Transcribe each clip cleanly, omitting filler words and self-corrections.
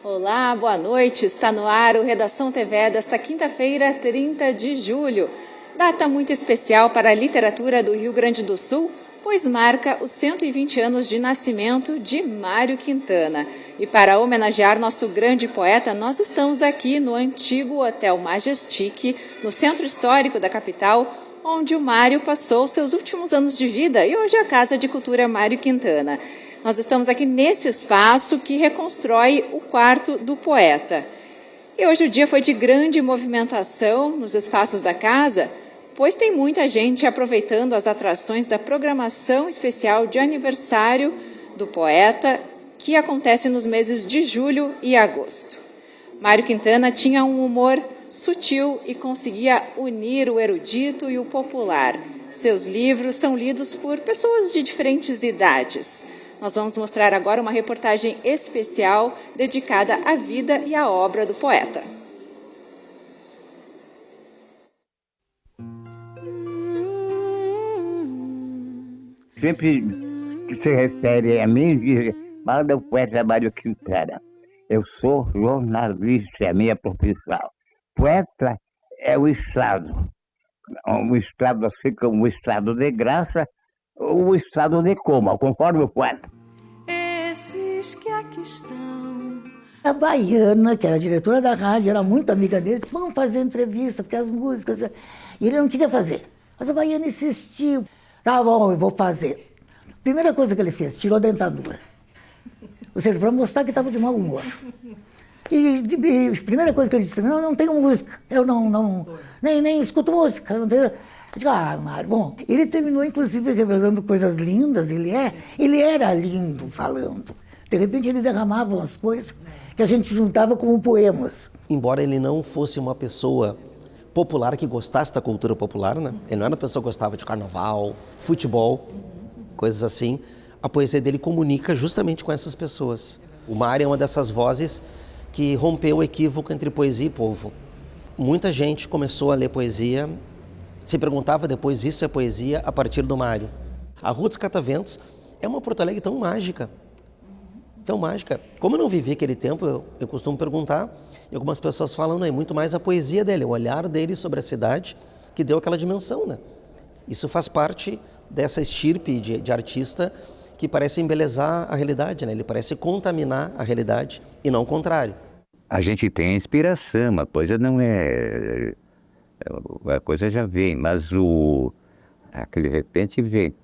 Olá, boa noite. Está no ar o Redação TV desta quinta-feira, 30 de julho. Data muito especial para a literatura do Rio Grande do Sul, pois marca os 120 anos de nascimento de Mário Quintana. E para homenagear nosso grande poeta, nós estamos aqui no antigo Hotel Majestic, no centro histórico da capital, onde o Mário passou seus últimos anos de vida e hoje é a Casa de Cultura Mário Quintana. Nós estamos aqui nesse espaço que reconstrói o quarto do poeta. E hoje o dia foi de grande movimentação nos espaços da casa, pois tem muita gente aproveitando as atrações da programação especial de aniversário do poeta, que acontece nos meses de julho e agosto. Mário Quintana tinha um humor sutil e conseguia unir o erudito e o popular. Seus livros são lidos por pessoas de diferentes idades. Nós vamos mostrar agora uma reportagem especial dedicada à vida e à obra do poeta. Sempre que se refere a mim, diz, manda o poeta Mário Quintana. Eu sou jornalista, é a minha profissão. Poeta é o estado. Um estado assim como o estado de graça, ou o estado de coma, conforme o poeta. Esses que aqui estão. A Baiana, que era a diretora da rádio, era muito amiga dele, disse, vamos fazer entrevista, porque as músicas... E ele não queria fazer. Mas a Baiana insistiu. Tá bom, eu vou fazer. Primeira coisa que ele fez, tirou a dentadura. Ou seja, para mostrar que estava de mau humor. E primeira coisa que ele disse, não tenho música. Eu nem escuto música. Não tenho... Eu digo, Mário, bom, ele terminou inclusive revelando coisas lindas, ele era lindo falando. De repente ele derramava umas coisas que a gente juntava como poemas. Embora ele não fosse uma pessoa popular que gostasse da cultura popular, né? Ele não era uma pessoa que gostava de carnaval, futebol, coisas assim. A poesia dele comunica justamente com essas pessoas. O Mário é uma dessas vozes que rompeu o equívoco entre poesia e povo. Muita gente começou a ler poesia, se perguntava depois, isso é poesia, a partir do Mário. A Rua dos Cataventos é uma Porto Alegre tão mágica. Tão mágica. Como eu não vivi aquele tempo, eu costumo perguntar, e algumas pessoas falam, não, é muito mais a poesia dele, o olhar dele sobre a cidade, que deu aquela dimensão, né? Isso faz parte dessa estirpe de artista que parece embelezar a realidade, né? Ele parece contaminar a realidade e não o contrário. A gente tem a inspiração, a coisa não é... A coisa já vem, mas de repente vem.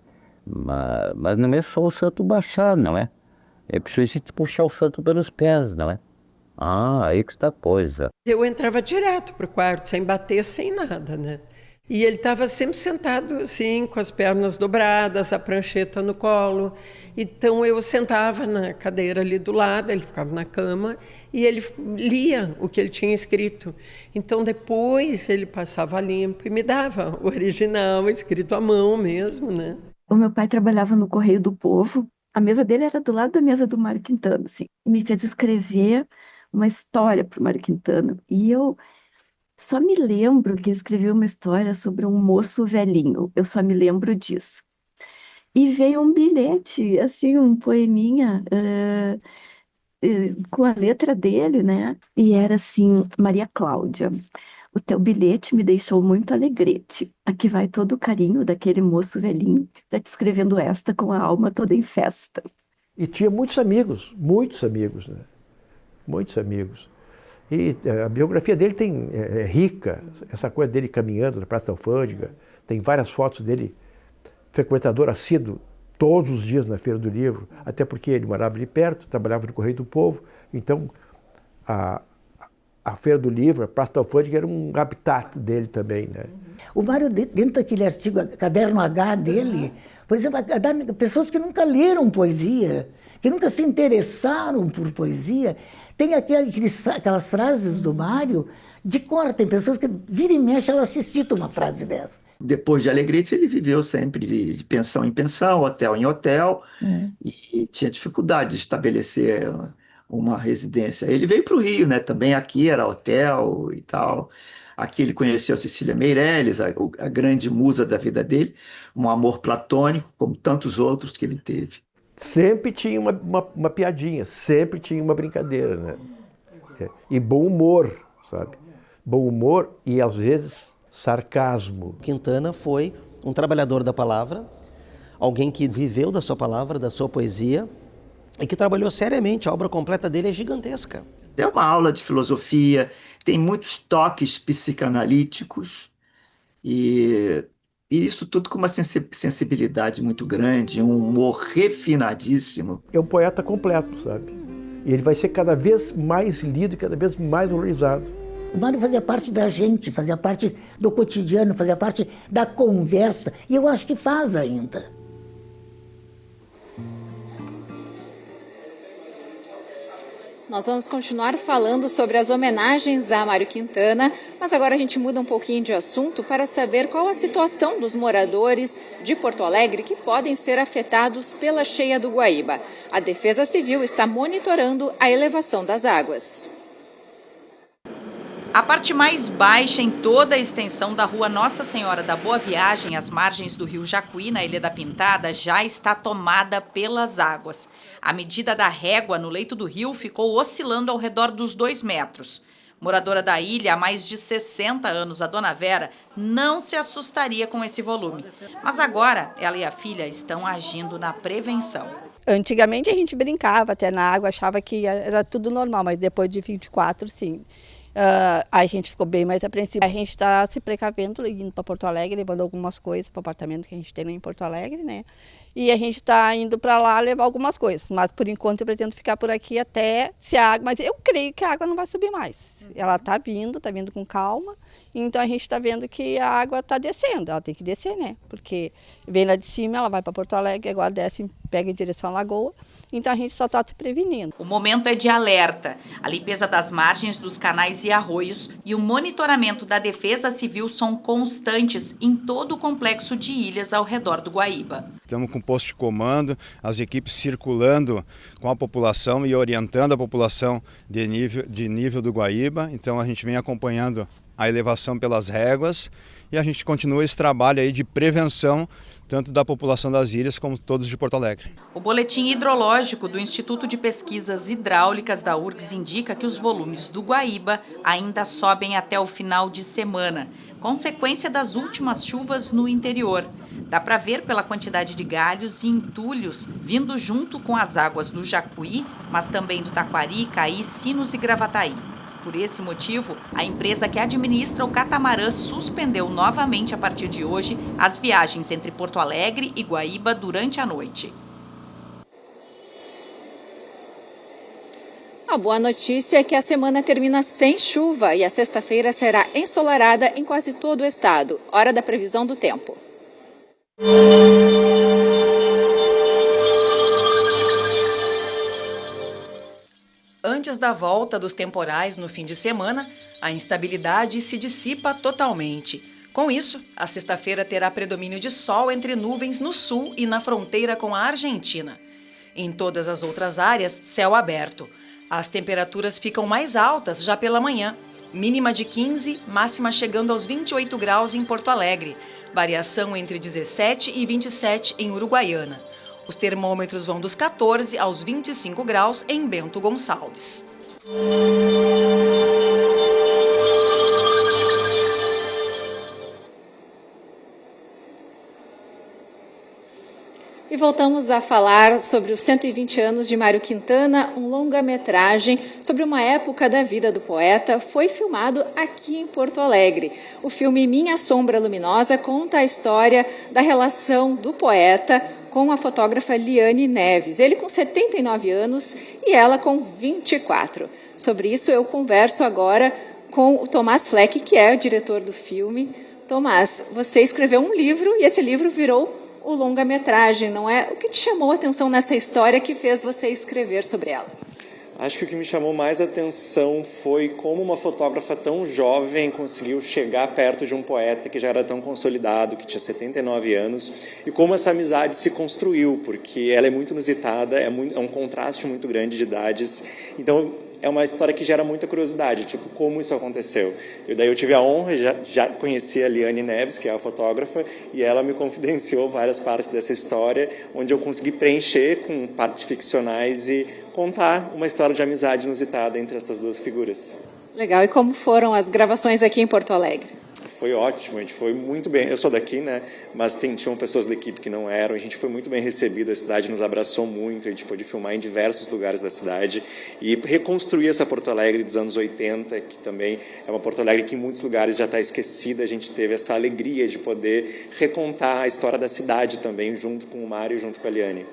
Mas não é só o santo baixar, não é? É preciso a gente puxar o santo pelos pés, não é? Aí que está a coisa. Eu entrava direto pro quarto, sem bater, sem nada, né? E ele estava sempre sentado assim, com as pernas dobradas, a prancheta no colo. Então eu sentava na cadeira ali do lado, ele ficava na cama e ele lia o que ele tinha escrito. Então depois ele passava limpo e me dava o original, escrito à mão mesmo, né? O meu pai trabalhava no Correio do Povo. A mesa dele era do lado da mesa do Mário Quintana, assim. E me fez escrever uma história para o Mário Quintana. E eu só me lembro que eu escrevi uma história sobre um moço velhinho. Eu só me lembro disso. E veio um bilhete, assim, um poeminha com a letra dele, né? E era assim, Maria Cláudia, o teu bilhete me deixou muito alegrete. Aqui vai todo o carinho daquele moço velhinho que está te escrevendo esta com a alma toda em festa. E tinha muitos amigos, né? Muitos amigos. E a biografia dele é rica, essa coisa dele caminhando na Praça da Alfândega, tem várias fotos dele, frequentador assíduo, todos os dias na Feira do Livro, até porque ele morava ali perto, trabalhava no Correio do Povo, então a Feira do Livro, a Praça da Alfândega era um habitat dele também, né? O Mário, dentro daquele artigo, Caderno H dele, por exemplo, pessoas que nunca leram poesia, que nunca se interessaram por poesia, tem aquelas frases do Mário de cor, tem pessoas que vira e mexe, elas se citam uma frase dessa. Depois de Alegrete, ele viveu sempre de pensão em pensão, hotel em hotel, e tinha dificuldade de estabelecer uma residência. Ele veio para o Rio, né? Também aqui era hotel e tal. Aqui ele conheceu a Cecília Meirelles, a grande musa da vida dele, um amor platônico, como tantos outros que ele teve. Sempre tinha uma piadinha, sempre tinha uma brincadeira, né? E bom humor, sabe? Bom humor e, às vezes, sarcasmo. Quintana foi um trabalhador da palavra, alguém que viveu da sua palavra, da sua poesia, e que trabalhou seriamente. A obra completa dele é gigantesca. É uma aula de filosofia, tem muitos toques psicanalíticos e isso tudo com uma sensibilidade muito grande, um humor refinadíssimo. É um poeta completo, sabe? E ele vai ser cada vez mais lido e cada vez mais valorizado. O Mário fazia parte da gente, fazia parte do cotidiano, fazia parte da conversa, e eu acho que faz ainda. Nós vamos continuar falando sobre as homenagens a Mário Quintana, mas agora a gente muda um pouquinho de assunto para saber qual a situação dos moradores de Porto Alegre que podem ser afetados pela cheia do Guaíba. A Defesa Civil está monitorando a elevação das águas. A parte mais baixa em toda a extensão da rua Nossa Senhora da Boa Viagem, às margens do rio Jacuí, na Ilha da Pintada, já está tomada pelas águas. A medida da régua no leito do rio ficou oscilando ao redor dos 2 metros. Moradora da ilha há mais de 60 anos, a dona Vera não se assustaria com esse volume. Mas agora, ela e a filha estão agindo na prevenção. Antigamente a gente brincava até na água, achava que era tudo normal, mas depois de 24, sim. A gente ficou bem mais apreensivo. A gente está se precavendo, indo para Porto Alegre, levando algumas coisas para o apartamento que a gente tem em Porto Alegre, né? E a gente está indo para lá levar algumas coisas. Mas, por enquanto, eu pretendo ficar por aqui até se a água... Mas eu creio que a água não vai subir mais. Ela está vindo com calma. Então, a gente está vendo que a água está descendo. Ela tem que descer, né? Porque vem lá de cima, ela vai para Porto Alegre, agora desce, pega em direção à Lagoa. Então, a gente só está se prevenindo. O momento é de alerta. A limpeza das margens dos canais e arroios e o monitoramento da Defesa Civil são constantes em todo o complexo de ilhas ao redor do Guaíba. Estamos com posto de comando, as equipes circulando com a população e orientando a população de nível do Guaíba. Então a gente vem acompanhando a elevação pelas réguas e a gente continua esse trabalho aí de prevenção, tanto da população das ilhas como todos de Porto Alegre. O boletim hidrológico do Instituto de Pesquisas Hidráulicas da URGS indica que os volumes do Guaíba ainda sobem até o final de semana, consequência das últimas chuvas no interior. Dá para ver pela quantidade de galhos e entulhos vindo junto com as águas do Jacuí, mas também do Taquari, Caí, Sinos e Gravataí. Por esse motivo, a empresa que administra o catamarã suspendeu novamente a partir de hoje as viagens entre Porto Alegre e Guaíba durante a noite. A boa notícia é que a semana termina sem chuva e a sexta-feira será ensolarada em quase todo o estado. Hora da previsão do tempo. Antes da volta dos temporais no fim de semana, a instabilidade se dissipa totalmente. Com isso, a sexta-feira terá predomínio de sol entre nuvens no sul e na fronteira com a Argentina. Em todas as outras áreas, céu aberto. As temperaturas ficam mais altas já pela manhã, mínima de 15, máxima chegando aos 28 graus em Porto Alegre, variação entre 17 e 27 em Uruguaiana. Os termômetros vão dos 14 aos 25 graus em Bento Gonçalves. E voltamos a falar sobre os 120 anos de Mário Quintana, um longa-metragem sobre uma época da vida do poeta, foi filmado aqui em Porto Alegre. O filme Minha Sombra Luminosa conta a história da relação do poeta com a fotógrafa Liane Neves, ele com 79 anos e ela com 24. Sobre isso eu converso agora com o Tomás Fleck, que é o diretor do filme. Tomás, você escreveu um livro e esse livro virou o longa-metragem, não é? O que te chamou a atenção nessa história que fez você escrever sobre ela? Acho que o que me chamou mais atenção foi como uma fotógrafa tão jovem conseguiu chegar perto de um poeta que já era tão consolidado, que tinha 79 anos, e como essa amizade se construiu, porque ela é muito inusitada, é um contraste muito grande de idades. Então, é uma história que gera muita curiosidade, tipo, como isso aconteceu. Daí eu tive a honra, já conheci a Liane Neves, que é a fotógrafa, e ela me confidenciou várias partes dessa história, onde eu consegui preencher com partes ficcionais e contar uma história de amizade inusitada entre essas duas figuras. Legal. E como foram as gravações aqui em Porto Alegre? Foi ótimo, a gente foi muito bem. Eu sou daqui, né? Mas tinham pessoas da equipe que não eram. A gente foi muito bem recebido, a cidade nos abraçou muito. A gente pôde filmar em diversos lugares da cidade e reconstruir essa Porto Alegre dos anos 80, que também é uma Porto Alegre que em muitos lugares já está esquecida. A gente teve essa alegria de poder recontar a história da cidade também, junto com o Mário e junto com a Liane.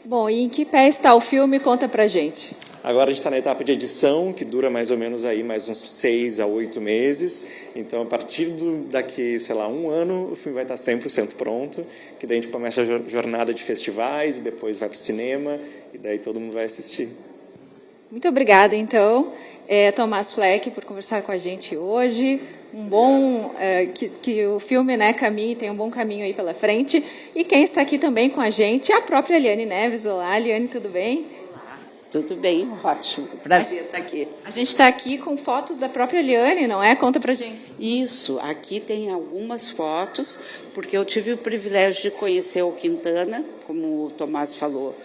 Bom, e em que pé está o filme? Conta pra gente. Agora a gente está na etapa de edição, que dura mais ou menos aí mais uns 6 a 8 meses. Então, a partir daqui, sei lá, 1 ano, o filme vai estar 100% pronto. Que daí a gente começa a jornada de festivais, e depois vai para o cinema, e daí todo mundo vai assistir. Muito obrigada, então, Tomás Fleck, por conversar com a gente hoje. Que o filme, né, tem um bom caminho aí pela frente. E quem está aqui também com a gente é a própria Liane Neves. Olá, Liane, tudo bem? Tudo bem, ótimo. Prazer estar aqui. A gente está aqui com fotos da própria Liane, não é? Conta pra gente. Isso, aqui tem algumas fotos, porque eu tive o privilégio de conhecer o Quintana, como o Tomás falou,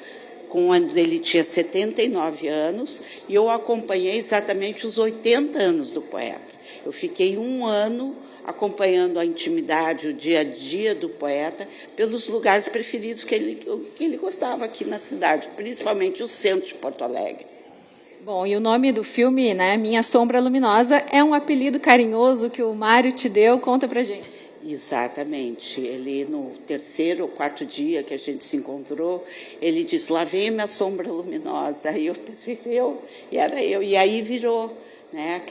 quando ele tinha 79 anos, e eu acompanhei exatamente os 80 anos do poeta. Eu fiquei 1 ano acompanhando a intimidade, o dia a dia do poeta, pelos lugares preferidos que ele gostava aqui na cidade, principalmente o centro de Porto Alegre. Bom, e o nome do filme, né, Minha Sombra Luminosa, é um apelido carinhoso que o Mário te deu. Conta pra gente. Exatamente. Ele, no 3º ou 4º dia que a gente se encontrou, ele disse, lá vem a minha sombra luminosa. Aí eu pensei, e era eu. E aí virou, né,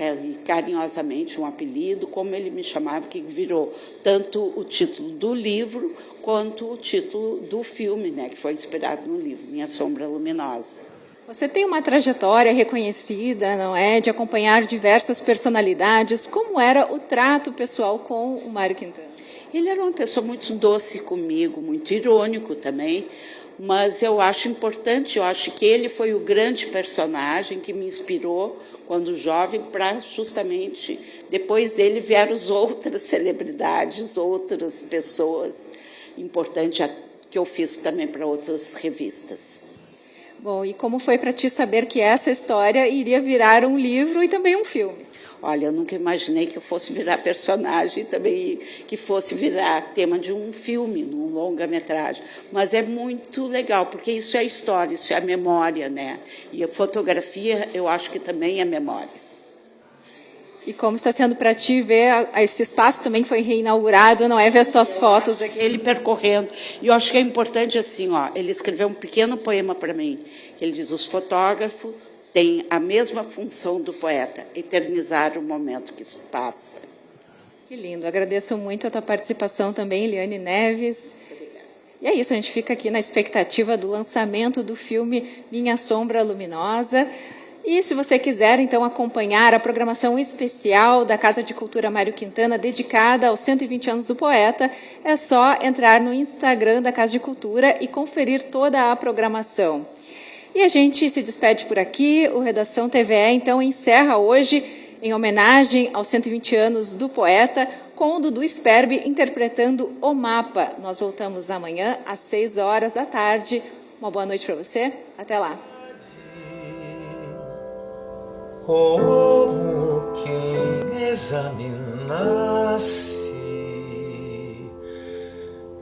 carinhosamente um apelido, como ele me chamava, que virou tanto o título do livro quanto o título do filme, né, que foi inspirado no livro, Minha Sombra Luminosa. Você tem uma trajetória reconhecida, não é, de acompanhar diversas personalidades. Como era o trato pessoal com o Mário Quintana? Ele era uma pessoa muito doce comigo, muito irônico também, mas eu acho importante, eu acho que ele foi o grande personagem que me inspirou quando jovem, para justamente, depois dele vieram as outras celebridades, outras pessoas importantes que eu fiz também para outras revistas. Bom, e como foi para ti saber que essa história iria virar um livro e também um filme? Olha, eu nunca imaginei que eu fosse virar personagem, também que fosse virar tema de um filme, um longa-metragem. Mas é muito legal, porque isso é história, isso é a memória, né? E a fotografia, eu acho que também é memória. E como está sendo para ti ver esse espaço também que foi reinaugurado, não é? Ver as tuas fotos aqui. Ele percorrendo. E eu acho que é importante assim, ó, ele escreveu um pequeno poema para mim. Ele diz, os fotógrafos têm a mesma função do poeta, eternizar o momento que se passa. Que lindo. Agradeço muito a tua participação também, Liane Neves. E é isso, a gente fica aqui na expectativa do lançamento do filme Minha Sombra Luminosa. E se você quiser, então, acompanhar a programação especial da Casa de Cultura Mário Quintana, dedicada aos 120 anos do poeta, é só entrar no Instagram da Casa de Cultura e conferir toda a programação. E a gente se despede por aqui. O Redação TVE, então, encerra hoje, em homenagem aos 120 anos do poeta, com o Dudu Sperbi interpretando O Mapa. Nós voltamos amanhã, às 6 horas da tarde. Uma boa noite para você. Até lá. Como quem examinasse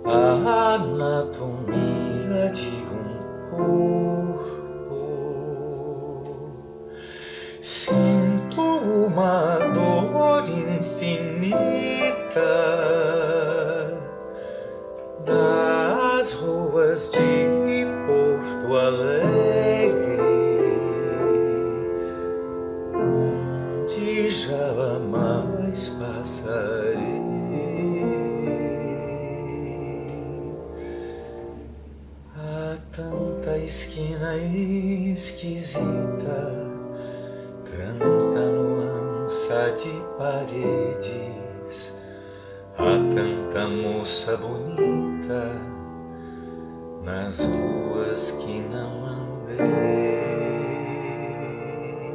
a anatomia de um corpo, sinto uma dor infinita das ruas de Porto Alegre, jamais passarei. Há tanta esquina esquisita, tanta nuança de paredes, há tanta moça bonita nas ruas que não andei.